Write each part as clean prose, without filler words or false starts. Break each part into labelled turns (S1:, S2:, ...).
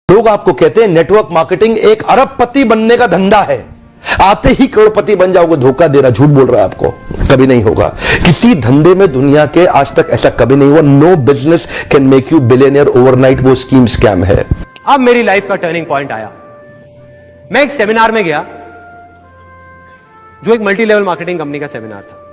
S1: लोग आपको कहते हैं नेटवर्क मार्केटिंग एक अरबपति बनने का धंधा है, आते ही करोड़पति बन जाओगे। धोखा दे रहा, झूठ बोल रहा है आपको, कभी नहीं होगा। किसी धंधे में दुनिया के आज तक ऐसा कभी नहीं हुआ। No business can make you billionaire overnight. वो स्कीम स्कैम है।
S2: अब मेरी लाइफ का टर्निंग पॉइंट आया। मैं एक सेमिनार में गया जो एक मल्टी लेवल मार्केटिंग कंपनी का सेमिनार था।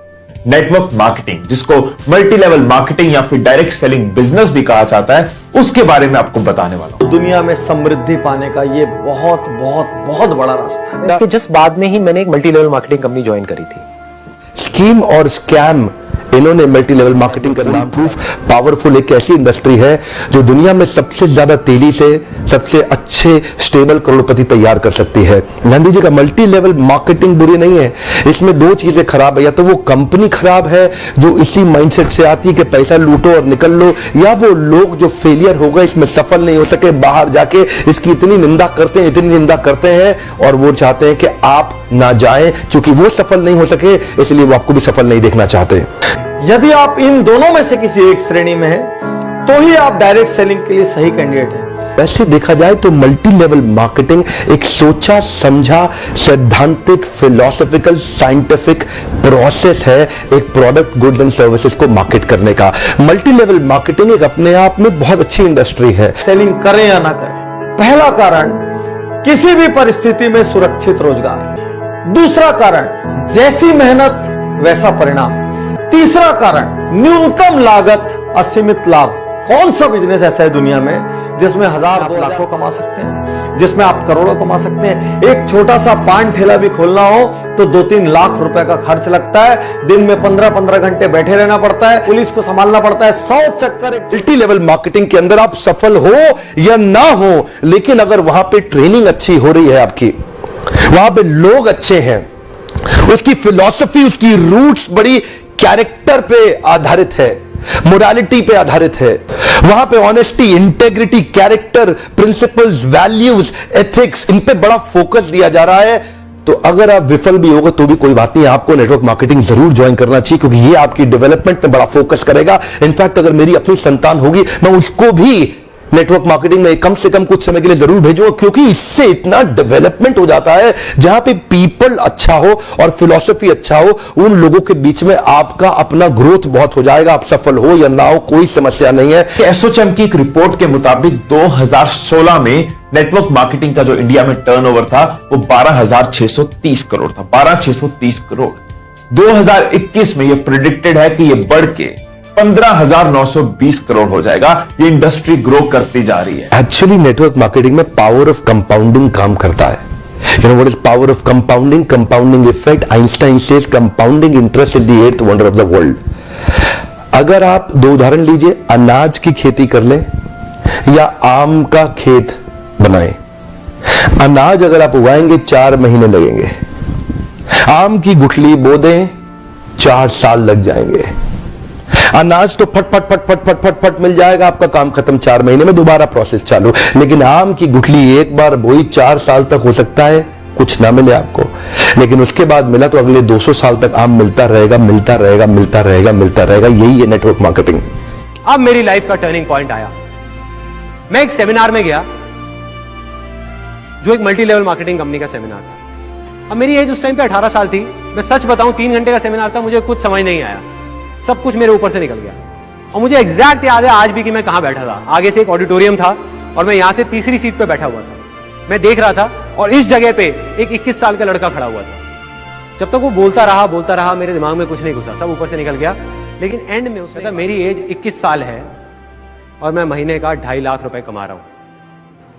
S3: नेटवर्क मार्केटिंग, जिसको मल्टी लेवल मार्केटिंग या फिर डायरेक्ट सेलिंग बिजनेस भी कहा जाता है, उसके बारे में आपको बताने वाला हूं।
S4: दुनिया में समृद्धि पाने का ये बहुत बहुत बहुत बड़ा रास्ता है।
S2: इसके जस्ट बाद में ही मैंने एक multi level marketing company join करी थी।
S1: स्कीम और स्कैम, इन्होंने मल्टी लेवल मार्केटिंग का नाम प्रूफ पावरफुल एक ऐसी इंडस्ट्री है जो दुनिया में सबसे ज्यादा तेजी से सबसे अच्छे स्टेबल करोड़पति तैयार कर सकती है। गांधी जी का मल्टी लेवल मार्केटिंग बुरी नहीं है, इसमें दो चीजें खराब है। या तो वो कंपनी खराब है जो इसी माइंडसेट से आती है कि पैसा लूटो और निकल लो, या वो लोग जो फेलियर हो गए, इसमें सफल नहीं हो सके, बाहर जाके इसकी इतनी निंदा करते हैं और वो चाहते हैं कि आप ना जाएं, क्योंकि वो सफल नहीं हो सके इसलिए वो आपको भी सफल नहीं देखना चाहते।
S4: यदि आप इन दोनों में से किसी एक श्रेणी में हैं, तो ही आप डायरेक्ट सेलिंग के लिए सही कैंडिडेट हैं।
S1: वैसे देखा जाए तो मल्टी लेवल मार्केटिंग एक सोचा समझा सैद्धांतिक फिलोसॉफिकल साइंटिफिक प्रोसेस है एक प्रोडक्ट गुड्स एंड सर्विसेज को मार्केट करने का। मल्टी लेवल मार्केटिंग एक अपने आप में बहुत अच्छी इंडस्ट्री है।
S4: सेलिंग करें या ना करें, पहला कारण किसी भी परिस्थिति में सुरक्षित रोजगार, दूसरा कारण जैसी मेहनत वैसा परिणाम, तीसरा कारण न्यूनतम लागत असीमित लाभ। कौन सा बिजनेस ऐसा है दुनिया में जिसमें हजार दो लाखों कमा सकते हैं, जिसमें आप करोड़ों कमा सकते हैं? एक छोटा सा पान ठेला भी खोलना हो तो 2-3 लाख रुपए का खर्च लगता है। दिन में 15-15 घंटे बैठे रहना पड़ता है, पुलिस को संभालना पड़ता है, 100 चक्कर।
S1: मल्टी लेवल मार्केटिंग के अंदर आप सफल हो या ना हो, लेकिन अगर वहां पे ट्रेनिंग अच्छी हो रही है आपकी, वहां पे लोग अच्छे हैं, उसकी फिलॉसफी उसकी रूट्स बड़ी कैरेक्टर पे आधारित है, मोरालिटी पे आधारित है, वहां पे honesty integrity character principles values ethics in पे बड़ा फोकस दिया जा रहा है, तो अगर आप विफल भी होगा तो भी कोई बात नहीं, आपको नेटवर्क मार्केटिंग जरूर ज्वाइन करना चाहिए, क्योंकि ये आपकी डेवलपमेंट में बड़ा फोकस करेगा। इनफैक्ट अगर मेरी अपनी संतान होगी, मैं उसको भी नेटवर्क मार्केटिंग में कम से कम कुछ समय के लिए जरूर भेजूंगा, क्योंकि इससे इतना डेवलपमेंट हो जाता है। जहां पे पीपल अच्छा हो और फिलॉसफी अच्छा हो, उन लोगों के बीच में आपका अपना ग्रोथ बहुत हो जाएगा। आप सफल हो या ना हो कोई समस्या नहीं है।
S3: एसोचैम की एक रिपोर्ट के मुताबिक 2016 में नेटवर्क मार्केटिंग का जो इंडिया में टर्नओवर था वो 12,630 करोड़ था। 12,630 करोड़। 2021 में यह प्रेडिक्टेड है कि यह बढ़ के 15,920 करोड़ हो जाएगा। ये इंडस्ट्री ग्रो करती जा रही है।
S1: एक्चुअली नेटवर्क मार्केटिंग में पावर ऑफ कंपाउंडिंग काम करता है। You know what is power of compounding? Compounding effect. Einstein says compounding interest is the 8th wonder of the world. अगर आप दो उदाहरण लीजिए, अनाज की खेती कर लें या आम का खेत बनाएं। अनाज अगर आप उगाएंगे 4 महीने लगेंगे, आम की गुठली बो दें 4 साल लग जाएंगे। अनाज तो फट फट फट फट फट फट फट मिल जाएगा, आपका काम खत्म, 4 महीने में दोबारा प्रोसेस चालू। लेकिन आम की गुठली एक बार बोई 4 साल तक हो सकता है कुछ ना मिले आपको, लेकिन उसके बाद मिला तो अगले 200 साल तक आम मिलता रहेगा, मिलता रहेगा, मिलता रहेगा, मिलता रहेगा। यही है नेटवर्क मार्केटिंग।
S2: अब मेरी लाइफ का टर्निंग पॉइंट आया। मैं एक सेमिनार में गया जो एक मल्टी लेवल मार्केटिंग कंपनी का सेमिनार था। अब मेरी एज उस टाइम पे 18 साल थी। मैं सच बताऊं, 3 घंटे का सेमिनार था, मुझे कुछ समझ नहीं आया, सब कुछ मेरे ऊपर से निकल गया। और मुझे एग्जैक्ट याद है आज भी कि मैं कहां बैठा था। आगे से एक ऑडिटोरियम था और मैं यहां से तीसरी सीट पे बैठा हुआ था। मैं देख रहा था और इस जगह पे एक 21 साल का लड़का खड़ा हुआ था। जब तक वो बोलता रहा, मेरे दिमाग में कुछ नहीं घुसा, सब ऊपर से निकल गया। लेकिन एंड में उसने कहा मेरी एज 21 साल है और मैं महीने का 2.5 लाख रुपए कमा रहा हूं।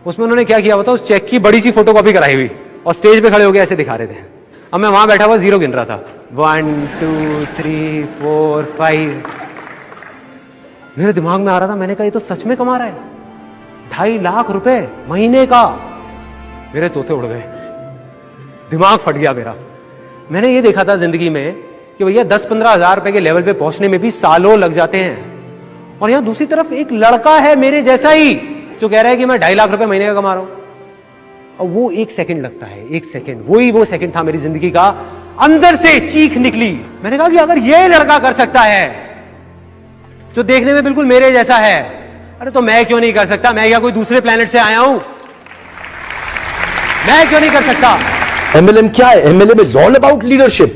S2: उसमें उन्होंने क्या किया होता, उस चेक की बड़ी सी फोटोकॉपी कराई हुई और स्टेज पे खड़े होकर ऐसे दिखा रहे थे। अब मैं वहां बैठा हुआ जीरो गिन रहा था, 1 2 3 4 5। मेरे दिमाग में आ रहा था, मैंने कहा ये तो सच में कमा रहा है 2.5 लाख रुपए महीने का। मेरे तोते उड़ गए, दिमाग फट गया मेरा। मैंने ये देखा था जिंदगी में कि भैया 10-15 हजार रुपए के लेवल पे पहुंचने में भी सालों लग जाते हैं, और यहां दूसरी तरफ एक लड़का है मेरे जैसा ही जो कह रहा है कि मैं 2.5 लाख रुपए महीने का कमा रहा हूं। और वो 1 सेकंड लगता है, 1 सेकंड, वही वो सेकंड था मेरी जिंदगी का। अंदर से चीख निकली। मैंने कहा कि अगर ये लड़का कर सकता है जो देखने में बिल्कुल मेरे जैसा है, अरे तो मैं क्यों नहीं कर सकता? मैं क्या कोई दूसरे प्लेनेट से आया हूं? मैं क्यों नहीं कर सकता?
S1: MLM क्या है? MLM is all about leadership.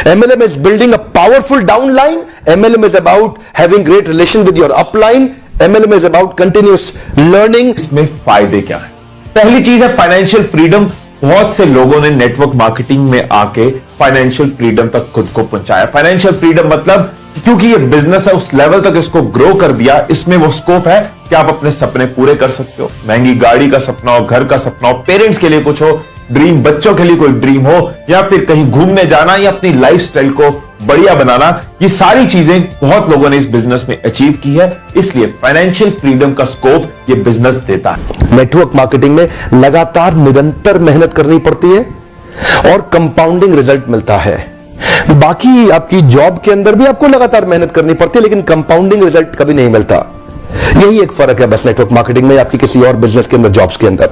S1: MLM is building a powerful downline. MLM is about having great relation with your upline. MLM is about continuous learning.
S3: इसमें फायदे क्या है? पहली चीज है फाइनेंशियल फ्रीडम। बहुत से लोगों ने नेटवर्क मार्केटिंग में आके फाइनेंशियल फ्रीडम तक खुद को पहुंचाया। फाइनेंशियल फ्रीडम मतलब क्योंकि ये बिजनेस है, उस लेवल तक इसको ग्रो कर दिया, इसमें वो स्कोप है कि आप अपने सपने पूरे कर सकते हो। महंगी गाड़ी का सपना हो, घर का सपना हो, पेरेंट्स के लिए कुछ हो ड्रीम, बच्चों के लिए कोई ड्रीम हो, या फिर कहीं घूमने जाना या अपनी लाइफस्टाइल को बढ़िया बनाना, ये सारी चीजें बहुत लोगों ने इस बिजनेस में अचीव की है। इसलिए फाइनेंशियल फ्रीडम का स्कोप ये बिजनेस देता है।
S1: नेटवर्क मार्केटिंग में लगातार निरंतर मेहनत करनी पड़ती है और कंपाउंडिंग रिजल्ट मिलता है। बाकी आपकी जॉब के अंदर भी आपको लगातार मेहनत करनी पड़ती है, लेकिन कंपाउंडिंग रिजल्ट कभी नहीं मिलता। यही एक फर्क है बस नेटवर्क मार्केटिंग में आपकी किसी और बिजनेस के अंदर, जॉब्स के अंदर।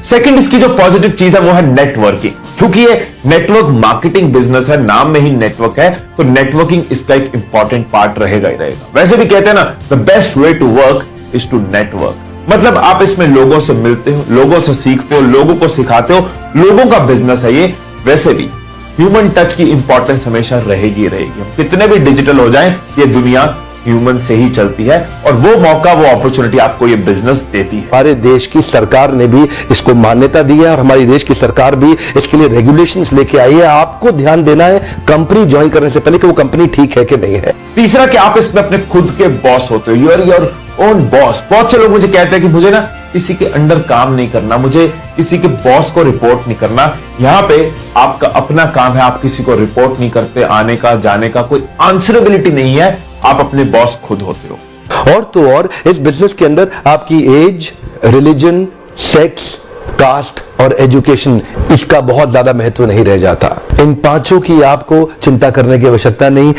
S3: सेकंड, इसकी जो पॉजिटिव चीज है वो है नेटवर्किंग। क्योंकि ये नेटवर्क मार्केटिंग बिजनेस है, नाम में ही नेटवर्क है, तो नेटवर्किंग इसका एक इंपॉर्टेंट पार्ट रहेगा ही रहेगा। वैसे भी कहते हैं ना, the best way to work is to network. मतलब आप इसमें लोगों से मिलते हो, लोगों से सीखते हो, लोगों को सिखाते हो, लोगों का बिजनेस है ये। वैसे भी ह्यूमन टच की इंपॉर्टेंस हमेशा रहेगी रहेगी। कितने भी डिजिटल हो जाए, ये दुनिया ह्यूमन से ही चलती है, और वो मौका, वो अपॉर्चुनिटी आपको ये बिजनेस देती है।
S1: हमारे देश की सरकार ने भी इसको मान्यता दी है और हमारी देश की सरकार भी इसके लिए रेगुलेशंस लेके आई है। आपको ध्यान देना है कंपनी ज्वाइन करने से पहले कि वो कंपनी ठीक है कि नहीं है।
S3: तीसरा कि आप इसमें अपने खुद के बॉस होते हो, you are your own boss. बहुत से लोग मुझे कहते हैं कि मुझे ना किसी के अंडर काम नहीं करना, मुझे किसी के बॉस को रिपोर्ट नहीं करना। यहां पे आपका अपना काम है, आप किसी को रिपोर्ट नहीं करते, आने का जाने का कोई आंसरेबिलिटी नहीं है, आप अपने बॉस खुद होते हो।
S1: और तो और इस बिजनेस के अंदर आपकी एज, रिलीजन, सेक्स, कास्ट और एजुकेशन, इसका बहुत ज्यादा महत्व नहीं रह जाता। इन पांचों की आपको चिंता करने की आवश्यकता नहीं।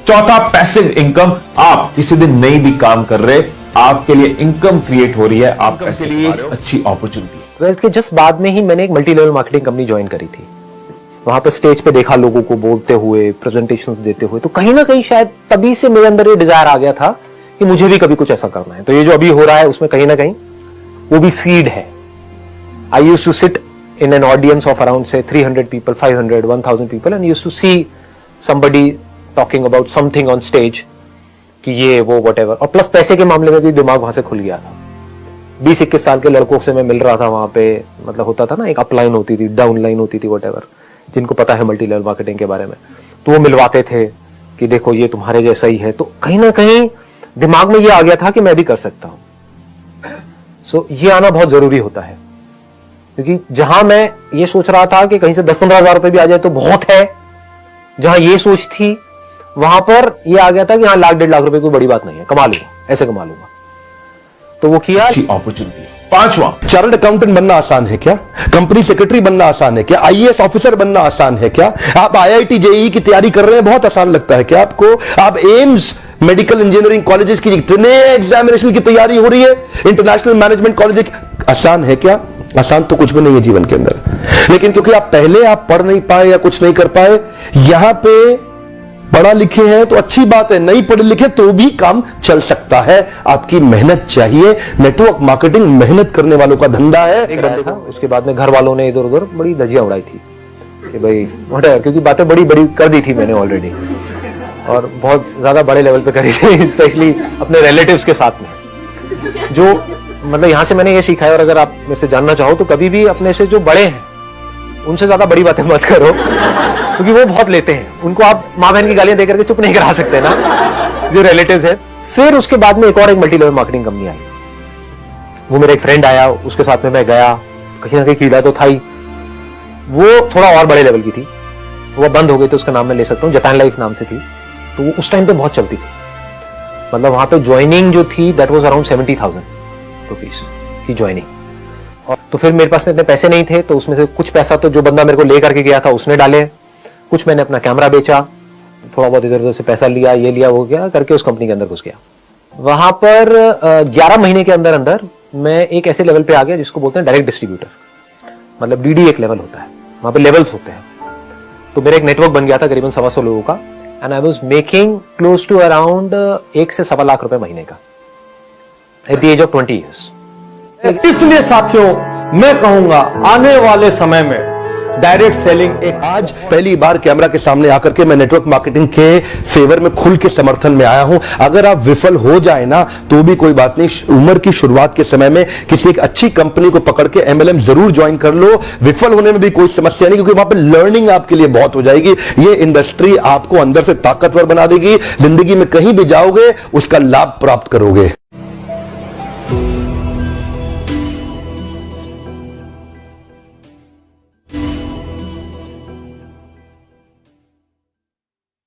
S3: चौथा, पैसिव इनकम। आप किसी दिन नहीं भी काम कर रहे, आपके लिए इनकम क्रिएट हो रही है, आपके लिए अच्छी अपॉर्चुनिटी।
S2: ट्वेल्थ के जस्ट बाद में ही मैंने एक multi level marketing company join करी थी। वहां पर स्टेज पे देखा लोगों को बोलते हुए, प्रेजेंटेशंस देते हुए, तो कहीं ना कहीं शायद तभी से मेरे अंदर ये डिजायर आ गया था कि मुझे भी कभी कुछ ऐसा करना है। तो ये जो अभी हो रहा है उसमें कहीं ना कहीं वो भी सीड है। I used to sit in an audience of around से 300 people, 500, 1000 people, and used to see somebody talking about something on stage कि ये वो व्हाटएवर। और प्लस पैसे के मामले में भी दिमाग वहां से खुल गया था। 20-21 साल के लड़कों से मैं मिल रहा था वहां पे। मतलब होता था ना, एक अपलाइन होती थी, डाउन लाइन होती थी, व्हाटएवर, जिनको पता है मल्टी लेवल मार्केटिंग के बारे में, तो वो मिलवाते थे कि देखो ये तुम्हारे जैसा ही है। तो कहीं ना कहीं दिमाग में ये आ गया था कि मैं भी कर सकता हूं। सो ये आना बहुत जरूरी होता है, क्योंकि जहां मैं ये सोच रहा था कि कहीं से 10-15 हजार रुपए भी आ जाए तो बहुत है, जहां ये सोच थी वहां पर ये आ गया था कि हाँ 1-1.5 लाख रुपए कोई बड़ी बात नहीं है, कमा लूंगा, ऐसे कमा लूंगा। तो वो किया।
S3: अपॉर्चुनिटी। पांचवा,
S1: चार्टर्ड अकाउंटेंट बनना आसान है क्या? कंपनी सेक्रेटरी बनना आसान है क्या? IAS ऑफिसर बनना आसान है क्या? आप IIT JEE की तैयारी कर रहे हैं, बहुत आसान लगता है क्या आपको? आप एम्स मेडिकल इंजीनियरिंग कॉलेजेस की इतने एग्जामिनेशन की तैयारी हो रही है, इंटरनेशनल मैनेजमेंट कॉलेज, आसान है क्या? आसान तो कुछ भी नहीं है जीवन के अंदर। लेकिन क्योंकि आप पहले आप पढ़ नहीं पाए या कुछ नहीं कर पाए, यहां पे पढ़ा लिखे हैं तो अच्छी बात है, नहीं पढ़े लिखे तो भी काम चल सकता है। आपकी मेहनत चाहिए। नेटवर्क मार्केटिंग मेहनत करने वालों का धंधा है।
S2: एक बंदा था, उसके बाद में घर वालों ने इधर उधर बड़ी धजियां उड़ाई थी कि भाई व्हाटएवर, क्योंकि बातें बड़ी बड़ी कर दी थी मैंने ऑलरेडी, और बहुत ज्यादा बड़े लेवल पे करी थी, स्पेशली अपने रिलेटिव्स के साथ में। जो मतलब यहां से मैंने ये सीखा है, और अगर आप मेरे से जानना चाहो तो कभी भी अपने से जो बड़े हैं उनसे ज्यादा बड़ी बातें मत करो, क्योंकि वो बहुत लेते हैं। उनको आप माँ बहन की गालियां देकर के चुप नहीं करा सकते ना, जो रिलेटिव्स है। फिर उसके बाद में एक और एक मल्टी लेवल मार्केटिंग कंपनी आई। वो मेरा एक फ्रेंड आया, उसके साथ में मैं गया, कहीं ना कहीं कीड़ा तो था ही। वो थोड़ा और बड़े लेवल की थी, वो बंद हो गई, तो उसका नाम मैं ले सकता हूँ, जापान लाइफ नाम से थी। तो वो उस टाइम पे बहुत चलती थी। मतलब वहां पे ज्वाइनिंग जो थी दैट वाज अराउंड 70,000 रुपीज की ज्वाइनिंग। तो फिर मेरे पास में इतने पैसे नहीं थे, तो उसमें से कुछ पैसा तो जो बंदा मेरे को ले करके गया था उसने डाले, कुछ मैंने अपना कैमरा बेचा, थोड़ा बहुत इधर उधर से पैसा लिया, ये लिया वो गया करके उस कंपनी के अंदर घुस गया। वहां पर 11 महीने के अंदर अंदर मैं एक ऐसे लेवल पे आ गया जिसको बोलते हैं डायरेक्ट डिस्ट्रीब्यूटर। मतलब DD एक लेवल होता है, वहां पे लेवल्स होते हैं। तो मेरा एक नेटवर्क बन गया था करीबन 125 लोगों का, and I was making close to around 1 से 1.25 लाख रुपए महीने का at the age of 20 years.
S4: इसलिए साथियों, मैं कहूंगा आने वाले समय में डायरेक्ट सेलिंग एक
S1: आज पहली बार कैमरा के सामने आकर के मैं नेटवर्क मार्केटिंग के फेवर में खुल के समर्थन में आया हूं। अगर आप विफल हो जाए ना तो भी कोई बात नहीं, उम्र की शुरुआत के समय में किसी एक अच्छी कंपनी को पकड़ के एमएलएम जरूर ज्वाइन कर लो। विफल होने में भी कोई समस्या नहीं, क्योंकि वहां पर लर्निंग आपके लिए बहुत हो जाएगी। ये इंडस्ट्री आपको अंदर से ताकतवर बना देगी, जिंदगी में कहीं भी जाओगे उसका लाभ प्राप्त करोगे।